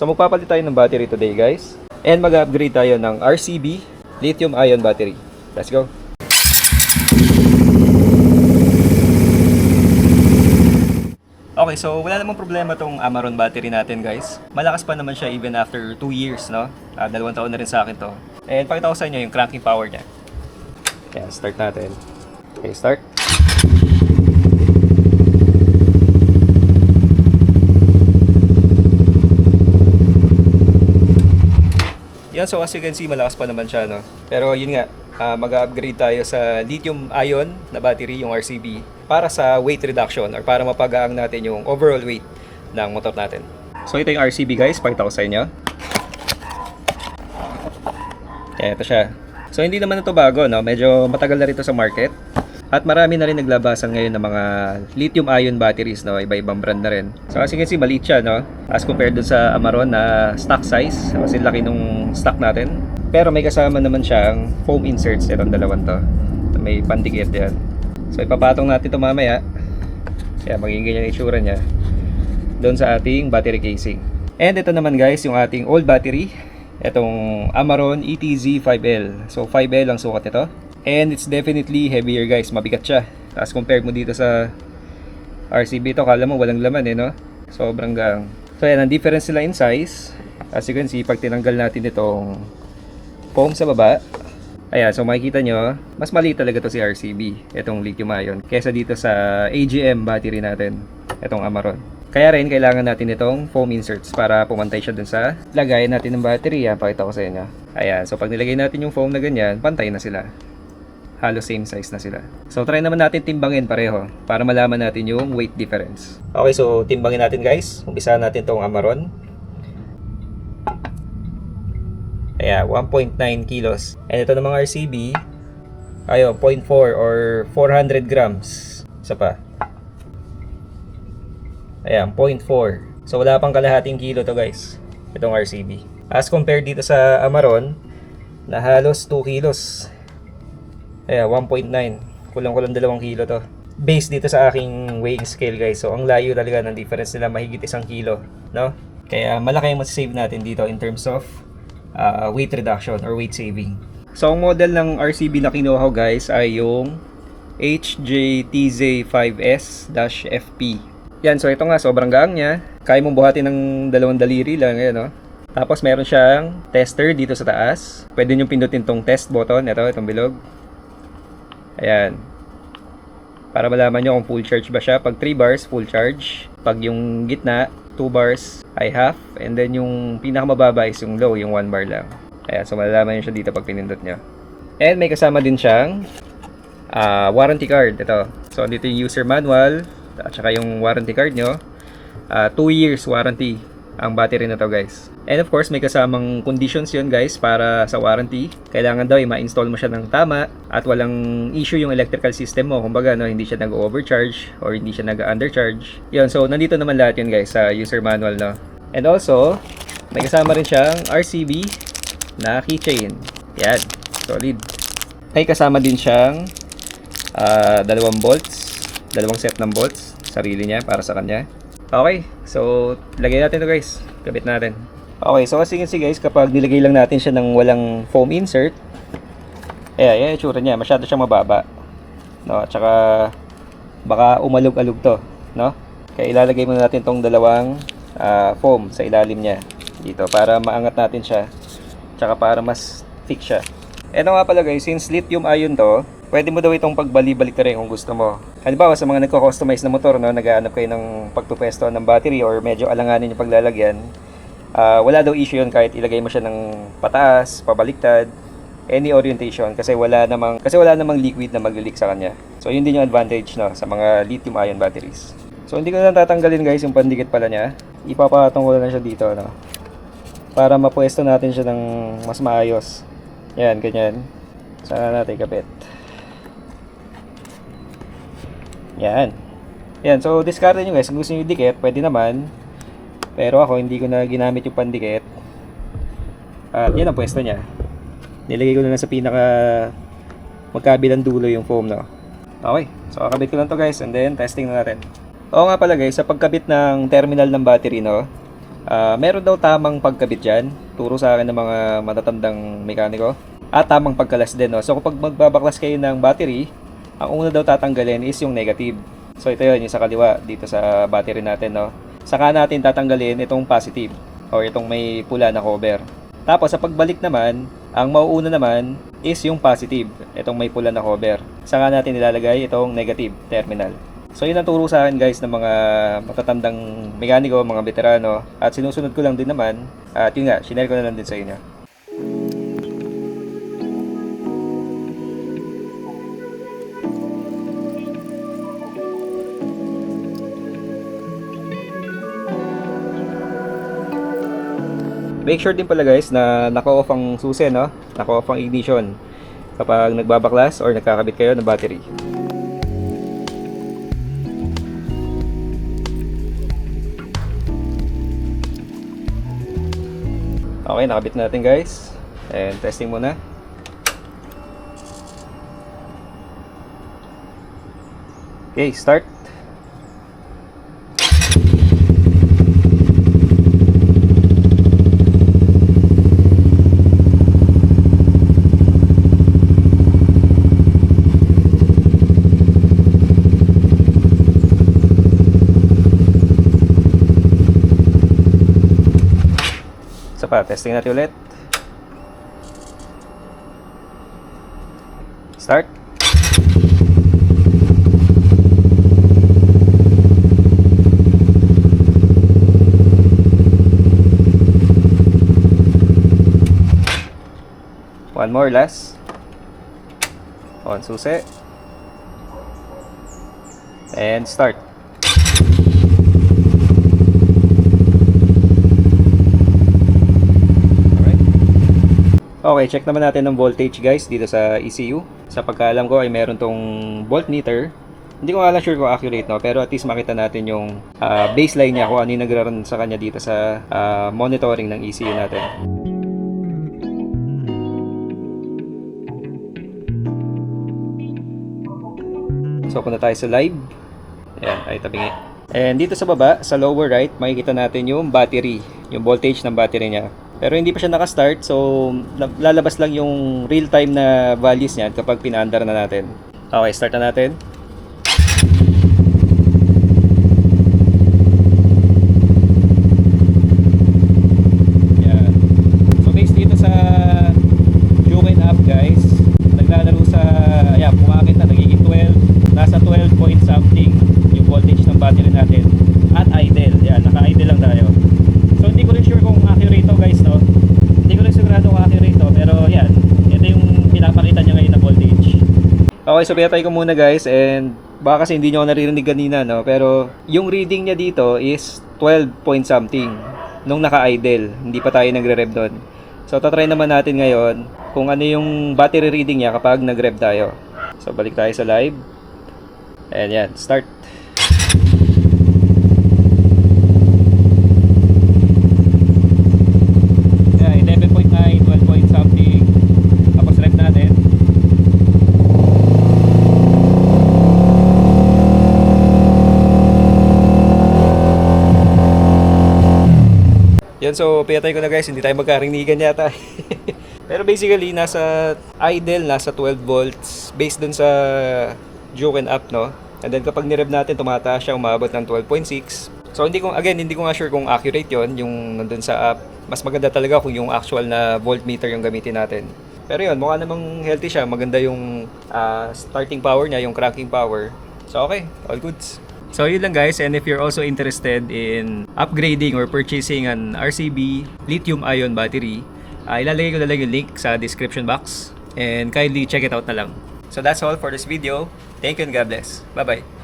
So magpapalit tayo ng battery today guys. And mag-upgrade tayo ng RCB lithium-ion battery. Let's go! Okay, so wala namang problema tong Amaron battery natin guys. Malakas pa naman siya even after 2 years, no? 2 taon na rin sa akin to. And pakita ko sa inyo yung cranking power niya. Yan, start natin. Okay, start. Yan, so as you can see, malakas pa naman siya, no? Pero yun nga, mag-upgrade tayo sa lithium-ion na battery, yung RCB, para sa weight reduction or para mapagaang natin yung overall weight ng motor natin. So ito yung RCB guys, pakita ko sa inyo. Yan, ito siya. So hindi naman ito bago, no? Medyo matagal na rin ito sa market. At marami na rin naglabasan ngayon ng mga lithium-ion batteries, no? Iba-ibang brand na rin. So as you can see, maliit siya, no? As compared dun sa Amaron na stock size. Kasi laki nung stock natin. Pero may kasama naman siyang foam inserts. Itong dalawang to. May pandikit yan. So ipapatong natin ito mamaya. Kaya magiging ganyan yung itsura niya doon sa ating battery casing. And ito naman guys, yung ating old battery. Itong Amaron ETZ 5L. So 5L ang sukat nito. And it's definitely heavier guys, mabigat siya. As compared mo dito sa RCB ito, kala mo walang laman no? Sobrang gang. So yan, ang difference nila in size. As you can see, pag tinanggal natin itong foam sa baba, ayan, so makikita nyo, mas maliit talaga to si RCB, itong lithium ion, kesa dito sa AGM battery natin, itong Amaron. Kaya rin, kailangan natin itong foam inserts para pumantay siya dun sa lagayan natin ng battery. Yan, pakita ko sa inyo. Ayan, so pag nilagay natin yung foam na ganyan, pantay na sila. Halos same size na sila. So try naman natin timbangin pareho para malaman natin yung weight difference. Okay, so timbangin natin guys. Umpisahan natin tong Amaron. Ayan, 1.9 kilos. And ito namang RCB, ayun, 0.4 or 400 grams. Isa pa. Ayan, 0.4. So wala pang kalahating kilo to guys, itong RCB. As compared dito sa Amaron, na halos 2 kilos. Ayan, 1.9. Kulang-kulang 2 kilo to. Based dito sa aking weighing scale guys. So ang layo talaga ng difference nila, mahigit 1 kilo, no? Kaya malaki yung masasave natin dito in terms of weight reduction or weight saving. So ang model ng RCB na kinuha ko guys ay yung HJTZ5S-FP. Yan, so ito nga, sobrang gaang niya. Kaya mong buhatin ng 2 daliri lang, ayan, no? Tapos meron siyang tester dito sa taas. Pwede nyo pindutin tong test button, itong bilog. Ayan. Para malaman nyo kung full charge ba siya. Pag 3 bars, full charge. Pag yung gitna, 2 bars ay half. And then yung pinakamababa is yung low, yung 1 bar lang. Ayan, so malalaman nyo siya dito pag pinindot nyo. And may kasama din siyang warranty card. Ito. So dito yung user manual at saka yung warranty card nyo. 2 years warranty ang battery na to guys. And of course, may kasamang conditions yun guys para sa warranty. Kailangan daw ma-install mo siya ng tama at walang issue yung electrical system mo. Kumbaga, no, hindi siya nag-overcharge or hindi siya nag-undercharge. Yun, so nandito naman lahat yun guys sa user manual, no. And also, may kasama rin siyang RCB na keychain. Yan, solid. May kasama din siyang 2 bolts, 2 set ng bolts, sarili niya para sa kanya. Okay, so lagay natin ito guys, kabit natin. Okay, so kasi guys, kapag nilagay lang natin siya ng walang foam insert, ayan yung itsura niya, masyado siyang mababa, no? At saka baka umalog-alog to, no? Kaya ilalagay muna natin tong 2 foam sa ilalim niya dito para maangat natin siya, tsaka para mas thick siya. Ito nga pala guys, since lithium ion to, pwede mo daw itong pagbali-balik rin kung gusto mo. Halimbawa sa mga nagko-customize na motor, no, nag-aanap kayo ng pagpupwesto ng battery or medyo alanganin yung paglalagyan, wala daw issue yun kahit ilagay mo siya ng pataas, pabaliktad, any orientation kasi wala namang liquid na magli-leak sa kanya. So yun din yung advantage, no, sa mga lithium-ion batteries. So hindi ko na tatanggalin guys yung pandikit pala niya. Ipapatong ko na siya dito, no, para mapwesto natin siya ng mas maayos. Yan, ganyan. Sana natin kapit. Yan. Yan, so discard nyo guys. Kung gusto nyo dikit, pwede naman. Pero ako, hindi ko na ginamit yung pandikit. At yan ang pwesto niya. Nilagay ko na lang sa pinaka magkabilang dulo yung foam, no. Okay, so kakabit ko lang to guys. And then, testing na natin. Oo nga pala guys, sa pagkabit ng terminal ng battery, no, Meron daw tamang pagkabit dyan. Turo sa akin ng mga matatandang mekaniko. At tamang pagkalas din. No? So kapag magbabaklas kayo ng battery, ang una daw tatanggalin is yung negative. So ito yun, yung sa kaliwa dito sa battery natin. No? Saka natin tatanggalin itong positive or itong may pula na cover. Tapos sa pagbalik naman, ang mauuna naman is yung positive, itong may pula na cover. Saka natin nilalagay itong negative terminal. So yun ang turo sa akin guys ng mga matatandang mekaniko, mga veterano. At sinusunod ko lang din naman. At yun nga, shinare ko na lang din sa inyo. Make sure din pala guys na naka-off ang susi, no? Naka-off ang ignition kapag nagbabaklas or nagkakabit kayo ng battery. Okay, nakabit na natin guys. And testing muna. Okay, start. Isa pa, testing natin ulit. Start. One more, last. On susi. And start. Okay, check naman natin ng voltage guys dito sa ECU. Sa pagkaalam ko ay meron tong voltmeter. Hindi ko nga lang sure kung accurate, no? Pero at least makita natin yung baseline niya kung ano yung nagra-run sa kanya dito sa monitoring ng ECU natin. So punta tayo sa live. Ayan, ay tabingi. And dito sa baba, sa lower right, makikita natin yung battery, yung voltage ng battery niya. Pero hindi pa siya naka-start, so lalabas lang yung real-time na values niyan kapag pinaandar na natin. Okay, start na natin. Yan. So based dito sa Juken app guys, naglalaro sa, ayan, pumakit na, nagiging 12, nasa 12 point something yung voltage ng battery natin. At idle, yan, naka-idle lang tayo. So hindi ko rin sure kung accurate to guys, no? Hindi ko rin sigurado kung accurate to, pero yan, ito yung pinapakita niya ngayon na voltage. Okay, so pinatay ko muna guys, and baka kasi hindi nyo ako naririnig kanina, no? Pero yung reading niya dito is 12 point something nung naka-idle, hindi pa tayo nagre-rev doon. So tatry naman natin ngayon kung ano yung battery reading niya kapag nag-rev tayo. So balik tayo sa live. And yan, start. Yan, so pinatay ko na guys, hindi tayo magkarinigan yata. Pero basically, nasa idle, nasa 12 volts, based dun sa Juken app, no? And then kapag nirev natin, tumataas siya, umabot ng 12.6. So hindi ko nga sure kung accurate yon yung nandun sa app. Mas maganda talaga kung yung actual na voltmeter yung gamitin natin. Pero yun, mukha namang healthy siya. Maganda yung starting power niya, yung cranking power. So okay, all goods. So yun lang guys, and if you're also interested in upgrading or purchasing an RCB lithium-ion battery, ilalagay ko na lang yung link sa description box, and kindly check it out na lang. So that's all for this video. Thank you and God bless. Bye bye.